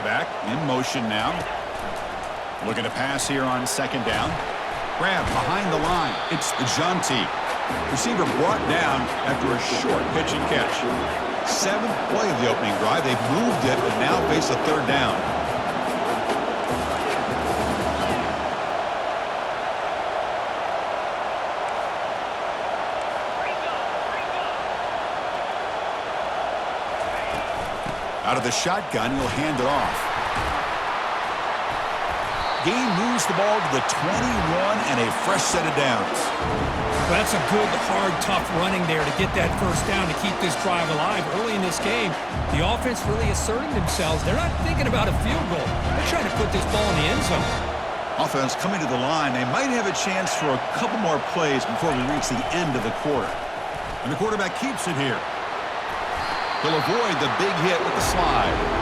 Back in motion now. Looking to pass here on second down. Grab behind the line. It's the Jonty. Receiver brought down after a short pitch and catch. 7th play of the opening drive. They've moved it, but now face a third down. Out of the shotgun, he'll hand it off. Gain moves the ball to the 21 and a fresh set of downs. Well, that's a good, hard, tough running there to get that first down to keep this drive alive. Early in this game, the offense really asserting themselves. They're not thinking about a field goal. They're trying to put this ball in the end zone. Offense coming to the line. They might have a chance for a couple more plays before we reach the end of the quarter. And the quarterback keeps it here. He'll avoid the big hit with the slide.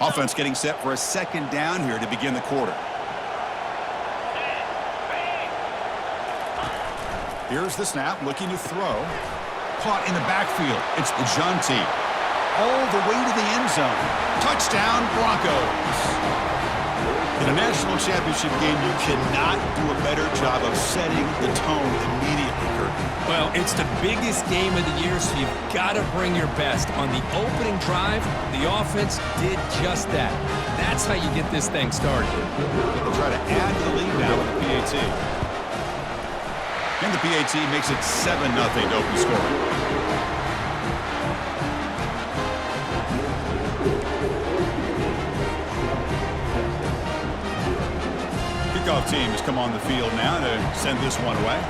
Offense getting set for a second down here to begin the quarter. Here's the snap, looking to throw. Caught in the backfield. It's the Jonty. All the way to the end zone. Touchdown, Broncos. In a national championship game, you cannot do a better job of setting the tone immediately, Kurt. Well, it's the biggest game of the year, so you've got to bring your best. On the opening drive, the offense did just that. That's how you get this thing started. They'll try to add to the lead now with the PAT. And the PAT makes it 7-0 to open scoring. Kickoff team has come on the field now to send this one away.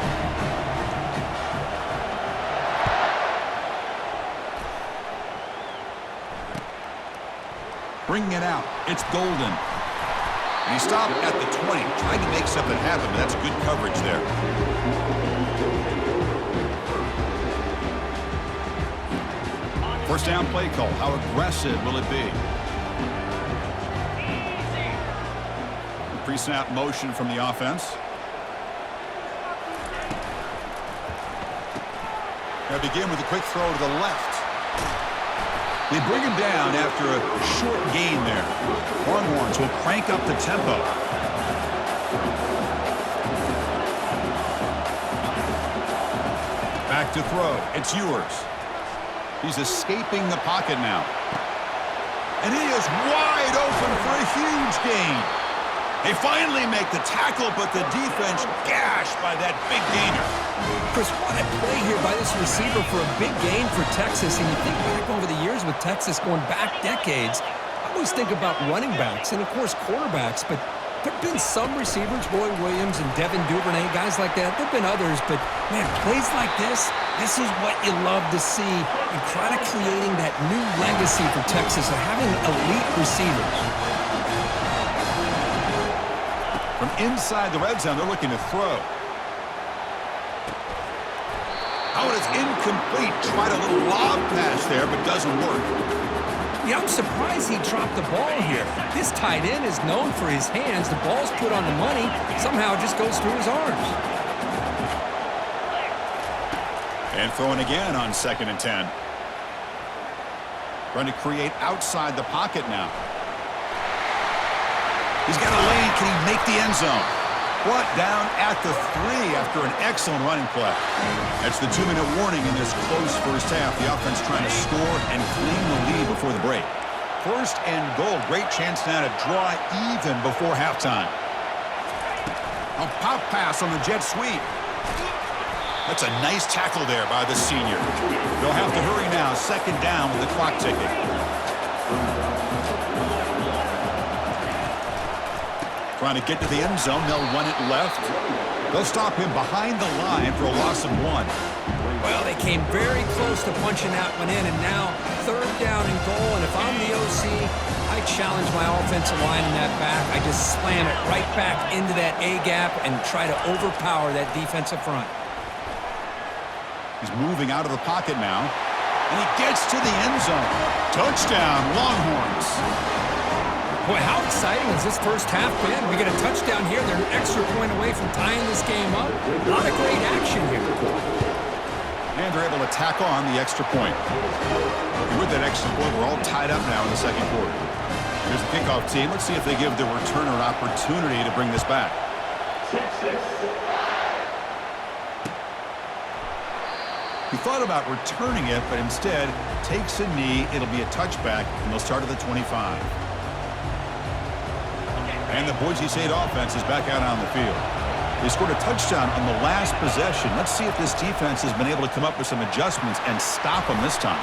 Bringing it out. It's Golden. And he stopped at the 20, trying to make something happen, but that's good coverage there. First down play call. How aggressive will it be? Pre-snap motion from the offense. They'll begin with a quick throw to the left. They bring him down after a short gain there. Longhorns will crank up the tempo. Back to throw. It's Ewers. He's escaping the pocket now. And he is wide open for a huge gain. They finally make the tackle, but the defense gashed by that big gainer. Chris, what a play here by this receiver for a big gain for Texas. And you think back over the years with Texas going back decades, I always think about running backs and, of course, quarterbacks. But there have been some receivers, Roy Williams and Devin Duvernay, guys like that. There have been others. But, man, plays like this is what you love to see. And kind of creating that new legacy for Texas of having elite receivers. From inside the red zone, they're looking to throw. Oh, and it's incomplete. Tried a little lob pass there, but doesn't work. Yeah, I'm surprised he dropped the ball here. This tight end is known for his hands. The ball's put on the money. Somehow it just goes through his arms. And throwing again on 2nd and 10. Trying to create outside the pocket now. He's got a lane. Can he make the end zone? Brought down at the 3 after an excellent running play. That's the 2-minute warning in this close first half. The offense trying to score and claim the lead before the break. 1st and goal. Great chance now to draw even before halftime. A pop pass on the jet sweep. That's a nice tackle there by the senior. They'll have to hurry now. 2nd down with the clock ticking. Trying to get to the end zone. They'll run it left. They'll stop him behind the line for a loss of 1. Well, they came very close to punching that one in, and now 3rd down and goal, and if I'm the OC, I challenge my offensive line in that back. I just slam it right back into that A-gap and try to overpower that defensive front. He's moving out of the pocket now, and he gets to the end zone. Touchdown, Longhorns. Boy, how exciting has this first half been? We get a touchdown here. They're an extra point away from tying this game up. A lot of great action here. And they're able to tack on the extra point. And with that extra point, we're all tied up now in the second quarter. Here's the kickoff team. Let's see if they give the returner an opportunity to bring this back. He thought about returning it, but instead takes a knee. It'll be a touchback, and they'll start at the 25. And the Boise State offense is back out on the field. They scored a touchdown on the last possession. Let's see if this defense has been able to come up with some adjustments and stop them this time.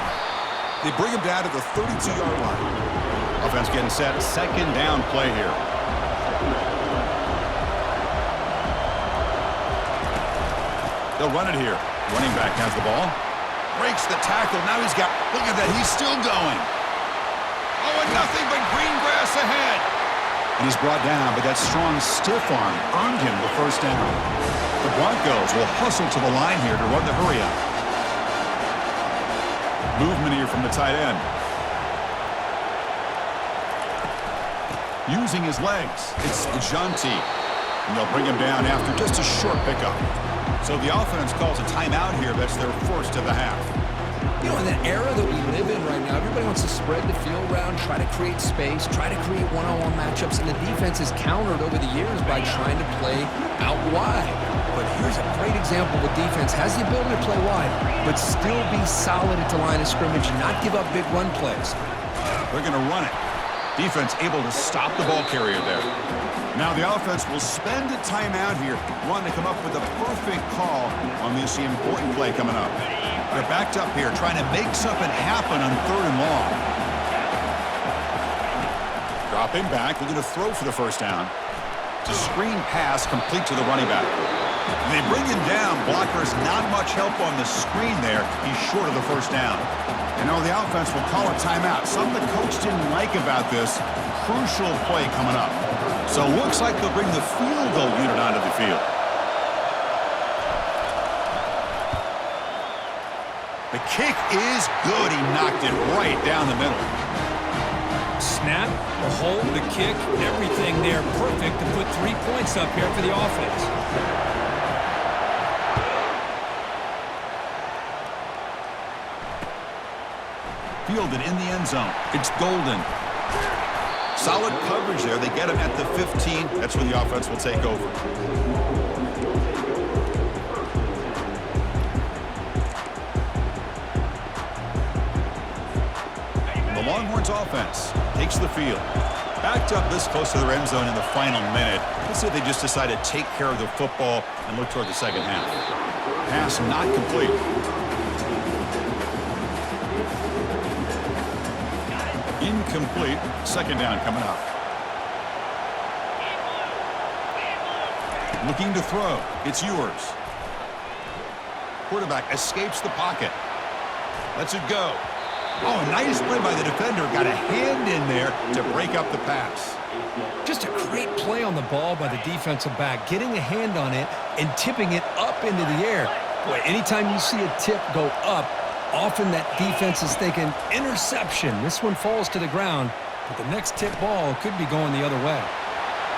They bring him down to the 32-yard line. Offense getting set. Second down play here. They'll run it here. Running back has the ball. Breaks the tackle. Now he's got, look at that, he's still going. Oh, and nothing but green grass ahead. And he's brought down, but that strong stiff arm earned him the first down. The Broncos will hustle to the line here to run the hurry up. Movement here from the tight end. Using his legs, it's Jonte. And they'll bring him down after just a short pickup. So the offense calls a timeout here. That's their first of the half. You know, in the era that we live in right now, everybody wants to spread the field around, try to create space, try to create one-on-one matchups, and the defense is countered over the years by trying to play out wide. But here's a great example of a defense has the ability to play wide, but still be solid at the line of scrimmage and not give up big run plays. They're going to run it. Defense able to stop the ball carrier there. Now the offense will spend a timeout here, wanting to come up with a perfect call on this important play coming up. They're backed up here, trying to make something happen on 3rd and long. Dropping back, looking to throw for the first down. It's a screen pass complete to the running back. And they bring him down. Blockers not much help on the screen there. He's short of the first down. And now the offense will call a timeout. Something the coach didn't like about this. Crucial play coming up. So it looks like they'll bring the field goal unit onto the field. The kick is good. He knocked it right down the middle. Snap, the hold, the kick, everything there perfect to put 3 points up here for the offense. Fielded in the end zone. It's Golden. Solid coverage there. They get him at the 15. That's where the offense will take over. The Longhorns offense takes the field. Backed up this close to their end zone in the final minute. Let's see if they just decide to take care of the football and look toward the second half. Pass not complete. Incomplete. Second down coming up. Looking to throw. It's yours. Quarterback escapes the pocket. Lets it go. Oh, nice play by the defender. Got a hand in there to break up the pass. Just a great play on the ball by the defensive back, getting a hand on it and tipping it up into the air. Boy, anytime you see a tip go up, often that defense is thinking interception. This one falls to the ground, but the next tip ball could be going the other way.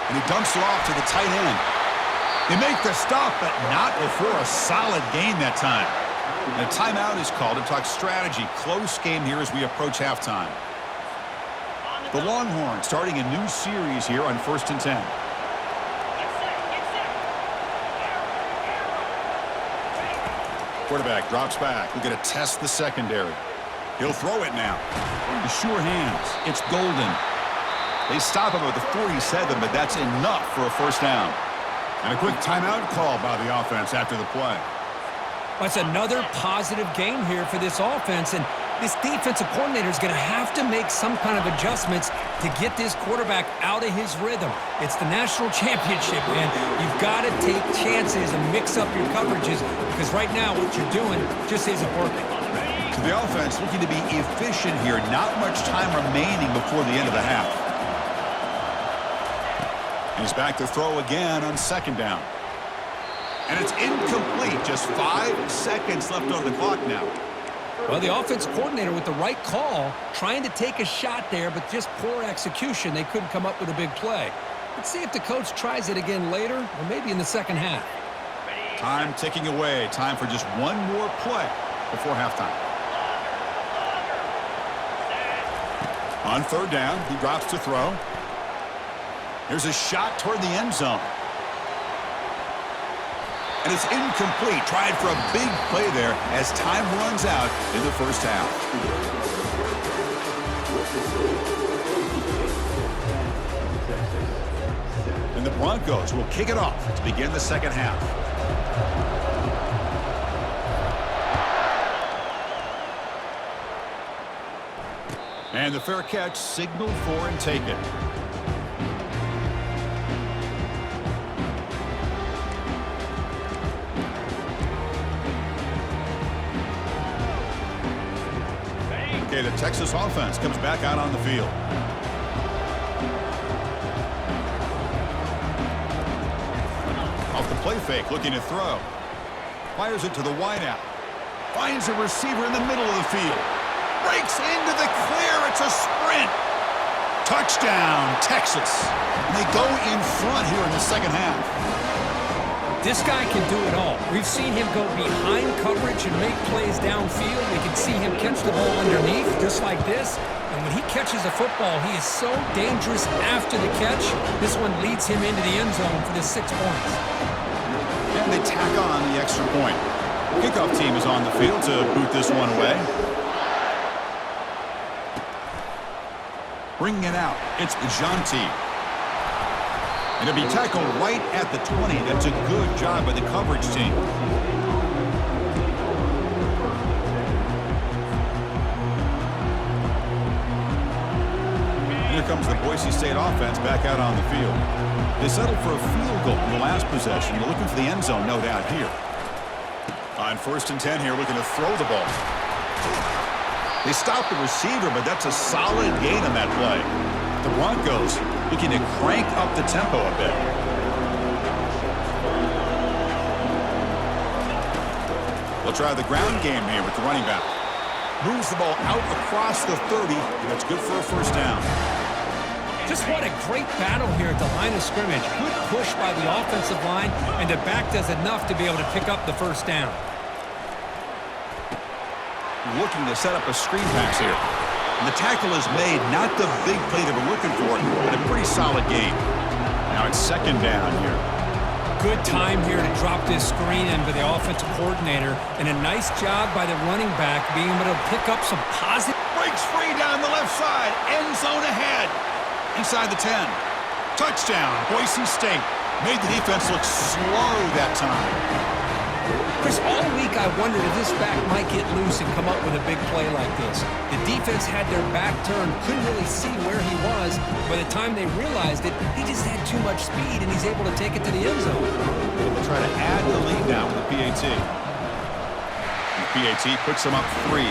And he dumps it off to the tight end. They make the stop, but not before a solid gain that time. And a timeout is called to talk strategy. Close game here as we approach halftime. The Longhorns starting a new series here on 1st and 10. Quarterback drops back. We're going to test the secondary. He'll throw it now. The sure hands. It's Golden. They stop him at the 47, but that's enough for a first down. And a quick timeout call by the offense after the play. That's another positive game here for this offense, and this defensive coordinator is going to have to make some kind of adjustments to get this quarterback out of his rhythm. It's the national championship, man. You've got to take chances and mix up your coverages because right now what you're doing just isn't working. So the offense looking to be efficient here. Not much time remaining before the end of the half. He's back to throw again on second down. And it's incomplete. Just 5 seconds left on the clock now. Well, the offense coordinator with the right call, trying to take a shot there, but just poor execution. They couldn't come up with a big play. Let's see if the coach tries it again later, or maybe in the second half. Time ticking away. Time for just one more play before halftime. On third down, he drops to throw. Here's a shot toward the end zone. And it's incomplete. Tried for a big play there as time runs out in the first half. And the Broncos will kick it off to begin the second half. And the fair catch signaled for and taken. Okay, the Texas offense comes back out on the field. Off the play fake, looking to throw. Fires it to the wideout. Finds a receiver in the middle of the field. Breaks into the clear. It's a sprint. Touchdown, Texas. And they go in front here in the second half. This guy can do it all. We've seen him go behind coverage and make plays downfield. We can see him catch the ball underneath, just like this. And when he catches a football, he is so dangerous after the catch. This one leads him into the end zone for the 6 points. And they tack on the extra point. Kickoff team is on the field to boot this one away. Bringing it out, it's Jonte. And it'll be tackled right at the 20. That's a good job by the coverage team. Here comes the Boise State offense back out on the field. They settled for a field goal in the last possession. They're looking for the end zone, no doubt, here. On 1st and 10 here, looking to throw the ball. They stop the receiver, but that's a solid gain on that play. The Broncos looking to crank up the tempo a bit. They'll try the ground game here with the running back. Moves the ball out across the 30, and that's good for a first down. Just what a great battle here at the line of scrimmage. Good push by the offensive line, and the back does enough to be able to pick up the first down. Looking to set up a screen pass here. And the tackle is made, not the big play they were looking for, but a pretty solid gain. Now it's second down here. Good time here to drop this screen in by the offensive coordinator, and a nice job by the running back being able to pick up some positive. Breaks free down the left side. End zone ahead. Inside the 10. Touchdown, Boise State. Made the defense look slow that time. Chris, all week I wondered if this back might get loose and come up with a big play like this. The defense had their back turned, couldn't really see where he was. By the time they realized it, he just had too much speed, and he's able to take it to the end zone. They'll try to add the lead now with the PAT. The PAT puts them up 3.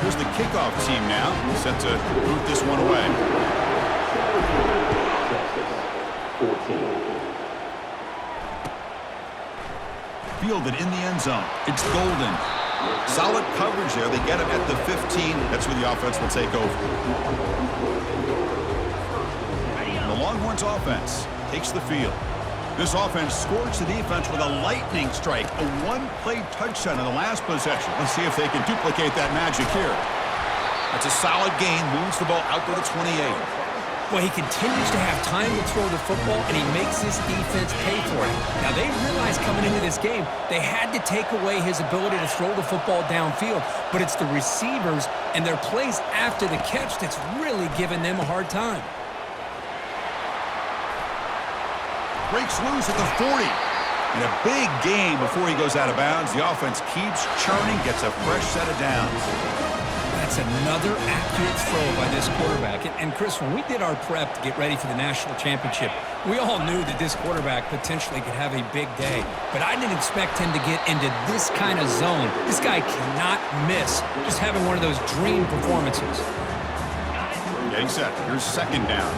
Here's the kickoff team now, set to boot this one away. 14. Fielded in the end zone. It's Golden. Solid coverage there. They get him at the 15. That's where the offense will take over. And the Longhorns offense takes the field. This offense scores the defense with a lightning strike. A one-play touchdown in the last possession. Let's see if they can duplicate that magic here. That's a solid gain. Moves the ball out to the 28. Well, he continues to have time to throw the football, and he makes this defense pay for it. Now, they realized coming into this game, they had to take away his ability to throw the football downfield, but it's the receivers and their plays after the catch that's really giving them a hard time. Breaks loose at the 40. And a big gain before he goes out of bounds. The offense keeps churning, gets a fresh set of downs. That's another accurate throw by this quarterback. And Chris, when we did our prep to get ready for the national championship, we all knew that this quarterback potentially could have a big day. But I didn't expect him to get into this kind of zone. This guy cannot miss just having one of those dream performances. Getting set. Here's second down.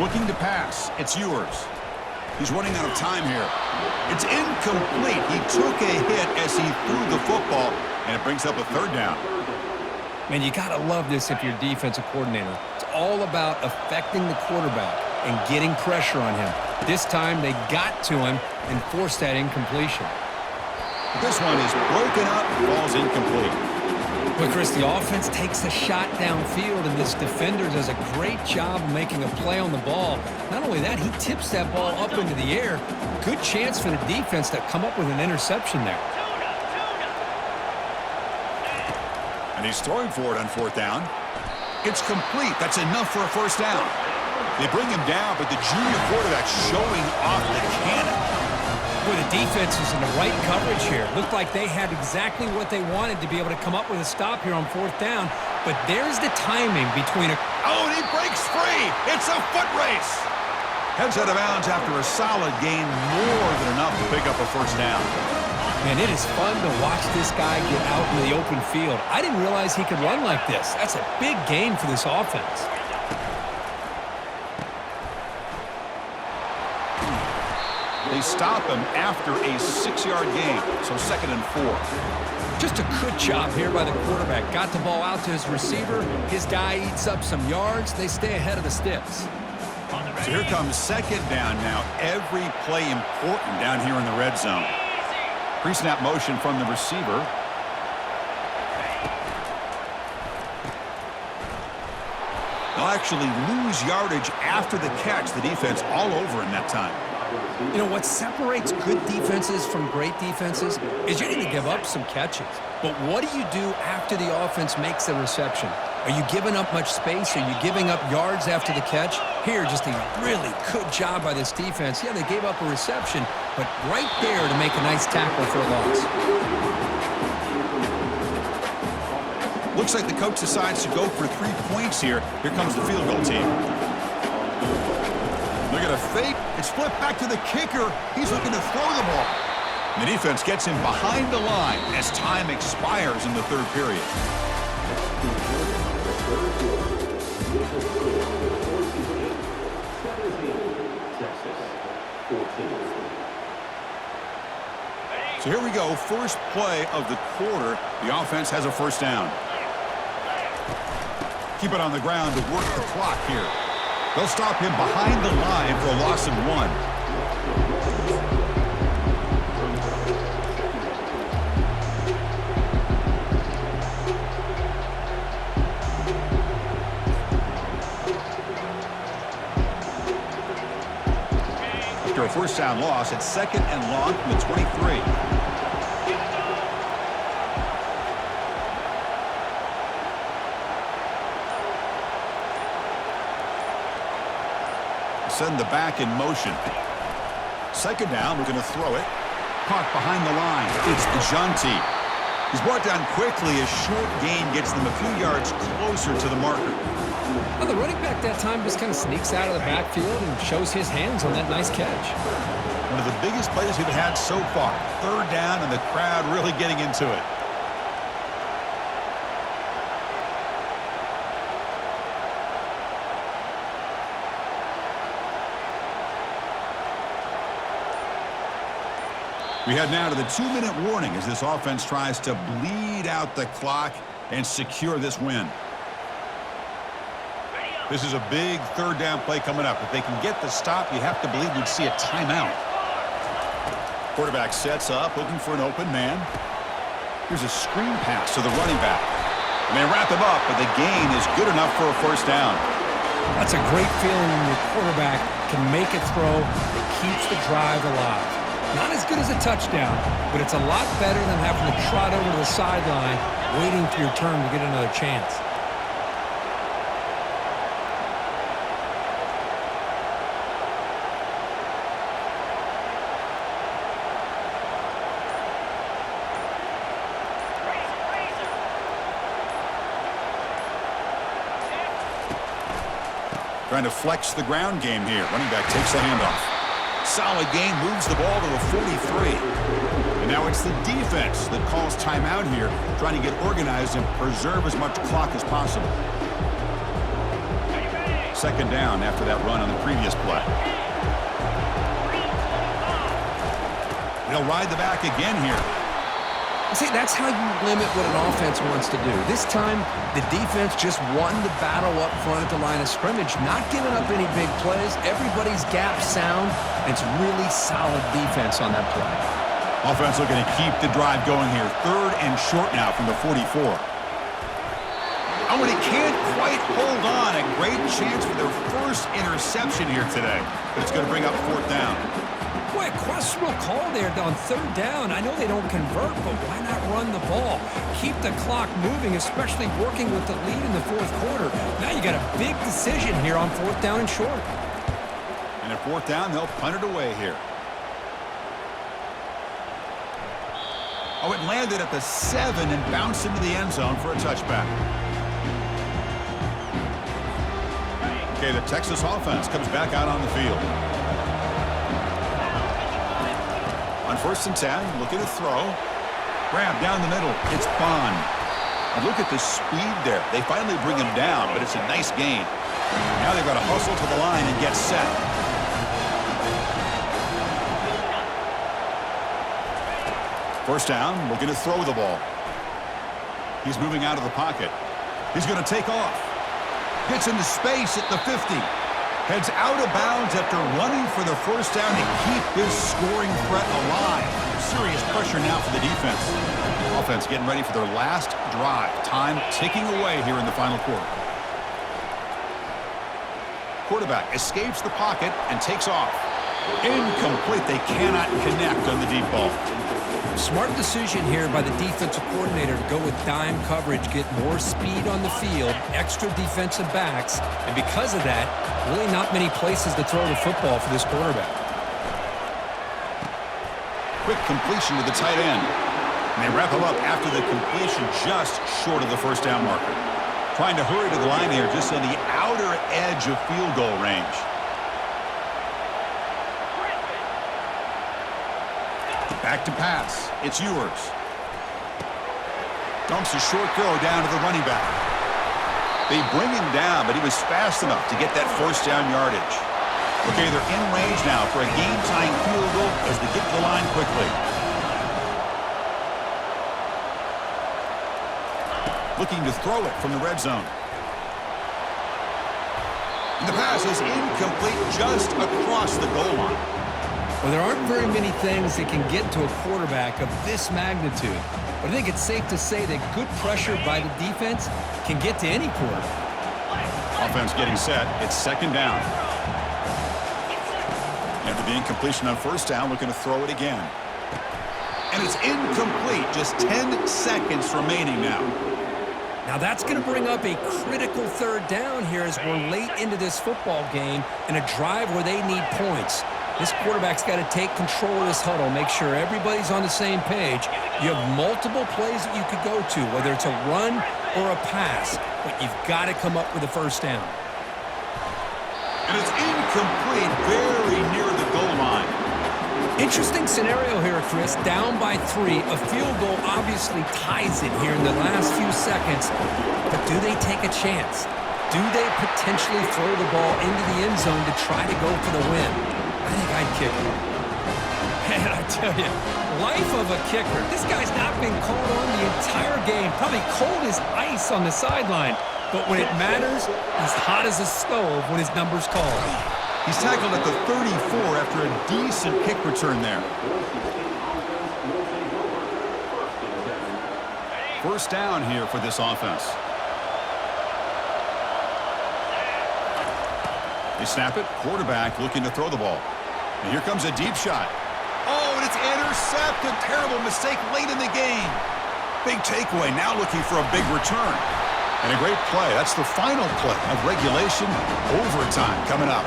Looking to pass. It's yours. He's running out of time here. It's incomplete. He took a hit as he threw the football, and it brings up a third down. Man, you got to love this if you're a defensive coordinator. It's all about affecting the quarterback and getting pressure on him. This time, they got to him and forced that incompletion. This one is broken up, falls incomplete. But, Chris, the offense takes a shot downfield, and this defender does a great job of making a play on the ball. Not only that, he tips that ball up into the air. Good chance for the defense to come up with an interception there. And he's throwing for it on fourth down. It's complete. That's enough for a first down. They bring him down, but the junior quarterback showing off the cannon. Boy, the defense was in the right coverage here. Looked like they had exactly what they wanted to be able to come up with a stop here on fourth down. But there's the timing between a... Oh, and he breaks free. It's a foot race. Heads out of bounds after a solid gain, more than enough to pick up a first down. Man, it is fun to watch this guy get out into the open field. I didn't realize he could run like this. That's a big gain for this offense. They stop him after a 6-yard gain, so 2nd and 4. Just a good job here by the quarterback. Got the ball out to his receiver. His guy eats up some yards. They stay ahead of the sticks. So here comes second down now. Every play important down here in the red zone. Pre-snap motion from the receiver. They'll actually lose yardage after the catch. The defense all over in that time. You know, what separates good defenses from great defenses is you're going to give up some catches. But what do you do after the offense makes the reception? Are you giving up much space? Are you giving up yards after the catch? Here, just a really good job by this defense. Yeah, they gave up a reception, but right there to make a nice tackle for a loss. Looks like the coach decides to go for 3 points here. Here comes the field goal team. Look at a fake. It's flipped back to the kicker. He's looking to throw the ball. And the defense gets him behind the line as time expires in the third period. So here we go. First play of the quarter. The offense has a first down. Keep it on the ground to work the clock here. They'll stop him behind the line for a loss of 1. After a first down loss, it's 2nd and long from the 23. Send the back in motion. Second down, we're going to throw it. Caught behind the line. It's Janti. He's brought down quickly. A short gain gets them a few yards closer to the marker. Well, the running back that time just kind of sneaks out of the backfield and shows his hands on that nice catch. One of the biggest plays we've had so far. Third down, and the crowd really getting into it. We head now to the 2-minute warning as this offense tries to bleed out the clock and secure this win. This is a big third down play coming up. If they can get the stop, you have to believe we'd see a timeout. Quarterback sets up, looking for an open man. Here's a screen pass to the running back. And they wrap him up, but the gain is good enough for a first down. That's a great feeling when your quarterback can make a throw that keeps the drive alive. Not as good as a touchdown, but it's a lot better than having to trot over to the sideline, waiting for your turn to get another chance. Trying to flex the ground game here. Running back takes the handoff. Solid gain, moves the ball to the 43. And now it's the defense that calls timeout here, trying to get organized and preserve as much clock as possible. Second down after that run on the previous play. They'll ride the back again here. See, that's how you limit what an offense wants to do. This time, the defense just won the battle up front at the line of scrimmage, not giving up any big plays. Everybody's gap sound. It's really solid defense on that play. Offense looking to keep the drive going here. Third and short now from the 44. Oh, and he can't quite hold on. A great chance for their first interception here today. But it's going to bring up fourth down. Boy, a questionable call there on third down. I know they don't convert, but why not run the ball? Keep the clock moving, especially working with the lead in the fourth quarter. Now you got a big decision here on fourth down and short. And at fourth down, they'll punt it away here. Oh, it landed at the 7 and bounced into the end zone for a touchback. Okay, the Texas offense comes back out on the field. On first and 10, looking to throw. Grab down the middle. It's Bond. And look at the speed there. They finally bring him down, but it's a nice gain. Now they've got to hustle to the line and get set. First down, looking to throw the ball. He's moving out of the pocket. He's going to take off. Gets into space at the 50. Heads out of bounds after running for the first down to keep this scoring threat alive. Serious pressure now for the defense. Offense getting ready for their last drive. Time ticking away here in the final quarter. Quarterback escapes the pocket and takes off. Incomplete. They cannot connect on the deep ball. Smart decision here by the defensive coordinator to go with dime coverage, get more speed on the field, extra defensive backs, and because of that, really not many places to throw the football for this quarterback. Quick completion to the tight end. And they wrap him up after the completion just short of the first down marker. Trying to hurry to the line here just on the outer edge of field goal range. Back to pass. It's Ewers. Dumps a short throw down to the running back. They bring him down, but he was fast enough to get that first down yardage. Okay, they're in range now for a game-tying field goal as they get to the line quickly. Looking to throw it from the red zone. And the pass is incomplete just across the goal line. Well, there aren't very many things that can get to a quarterback of this magnitude. But I think it's safe to say that good pressure by the defense can get to any quarterback. Offense getting set. It's second down. After the incompletion on first down, looking to throw it again. And it's incomplete. Just 10 seconds remaining now. Now that's going to bring up a critical third down here as we're late into this football game in a drive where they need points. This quarterback's got to take control of this huddle, make sure everybody's on the same page. You have multiple plays that you could go to, whether it's a run or a pass, but you've got to come up with a first down. And it's incomplete, very near the goal line. Interesting scenario here, Chris. Down by 3. A field goal obviously ties it here in the last few seconds. But do they take a chance? Do they potentially throw the ball into the end zone to try to go for the win? I think I'd kick it. Man, I tell you, life of a kicker. This guy's not been called on the entire game. Probably cold as ice on the sideline. But when it matters, he's hot as a stove when his number's called. He's tackled at the 34 after a decent kick return there. First down here for this offense. They snap it. Quarterback looking to throw the ball. And here comes a deep shot. Oh, and it's intercepted. Terrible mistake late in the game. Big takeaway. Now looking for a big return. And a great play. That's the final play of regulation. Overtime coming up.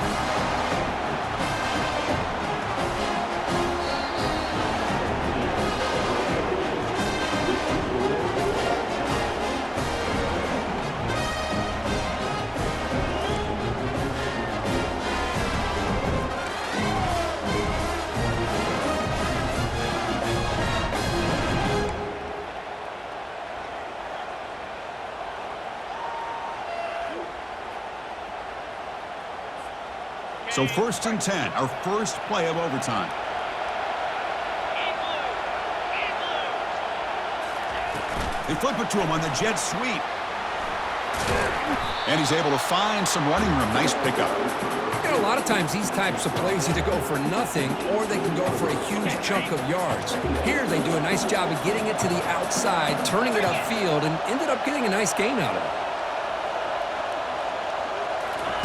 So 1st and 10, our first play of overtime. They flip it to him on the jet sweep. And he's able to find some running room. Nice pickup. You know, a lot of times these types of plays either go for nothing or they can go for a huge chunk of yards. Here they do a nice job of getting it to the outside, turning it upfield, and ended up getting a nice gain out of it.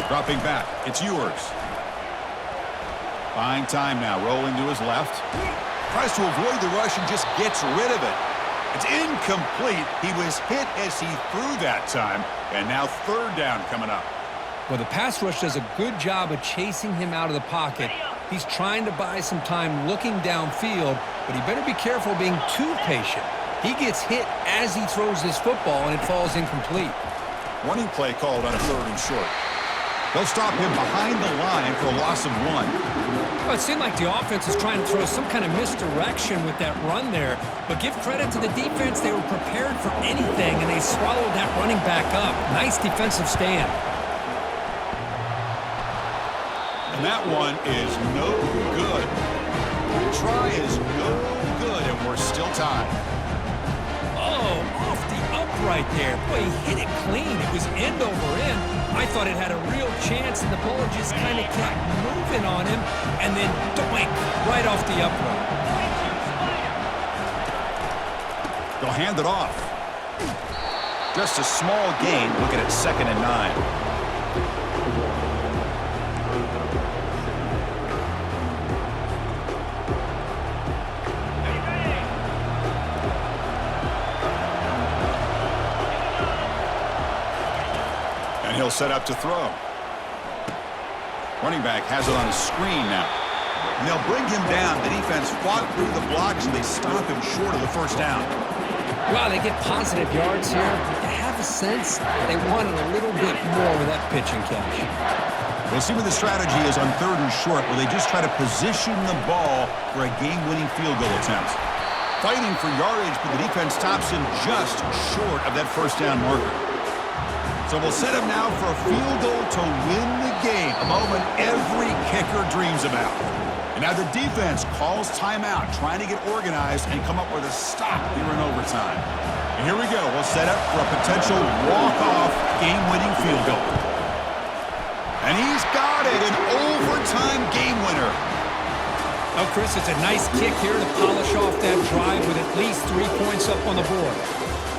Dropping back. It's yours. Buying time now. Rolling to his left. Tries to avoid the rush and just gets rid of it. It's incomplete. He was hit as he threw that time. And now 3rd down coming up. Well, the pass rush does a good job of chasing him out of the pocket. He's trying to buy some time looking downfield, but he better be careful being too patient. He gets hit as he throws this football, and it falls incomplete. Running play called on a 3rd and short. They'll stop him behind the line for a loss of 1. Well, it seemed like the offense was trying to throw some kind of misdirection with that run there. But give credit to the defense. They were prepared for anything, and they swallowed that running back up. Nice defensive stand. And that one is no good. The try is no good, and we're still tied. Oh, off the upright there. Boy, he hit it clean. It was end over end. I thought it had a real chance, and the ball just kind of kept moving on him, and then doink, right off the upright. They'll hand it off. Just a small gain. Looking at 2nd and 9. He'll set up to throw. Running back has it on a screen now. And they'll bring him down. The defense fought through the blocks, and they stop him short of the 1st down. Well, they get positive yards here. I have a sense they wanted a little bit more with that pitch and catch. We'll see what the strategy is on 3rd and short, where they just try to position the ball for a game-winning field goal attempt. Fighting for yardage, but the defense stops him just short of that 1st down marker. So we'll set him now for a field goal to win the game, a moment every kicker dreams about. And now the defense calls timeout, trying to get organized and come up with a stop here in overtime. And here we go. We'll set up for a potential walk-off game-winning field goal. And he's got it, an overtime game winner. Oh, Chris, it's a nice kick here to polish off that drive with at least 3 points up on the board.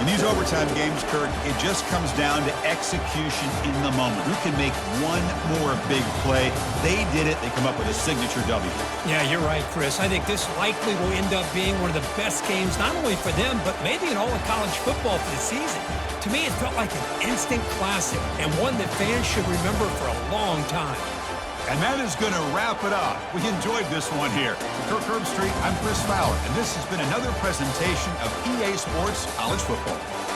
In these overtime games, Kirk, it just comes down to execution in the moment. Who can make one more big play? They did it. They come up with a signature W. Yeah, you're right, Chris. I think this likely will end up being one of the best games, not only for them, but maybe in all of college football for the season. To me, it felt like an instant classic and one that fans should remember for a long time. And that is going to wrap it up. We enjoyed this one here. For Kirk Herbstreit, I'm Chris Fowler, and this has been another presentation of EA Sports College Football.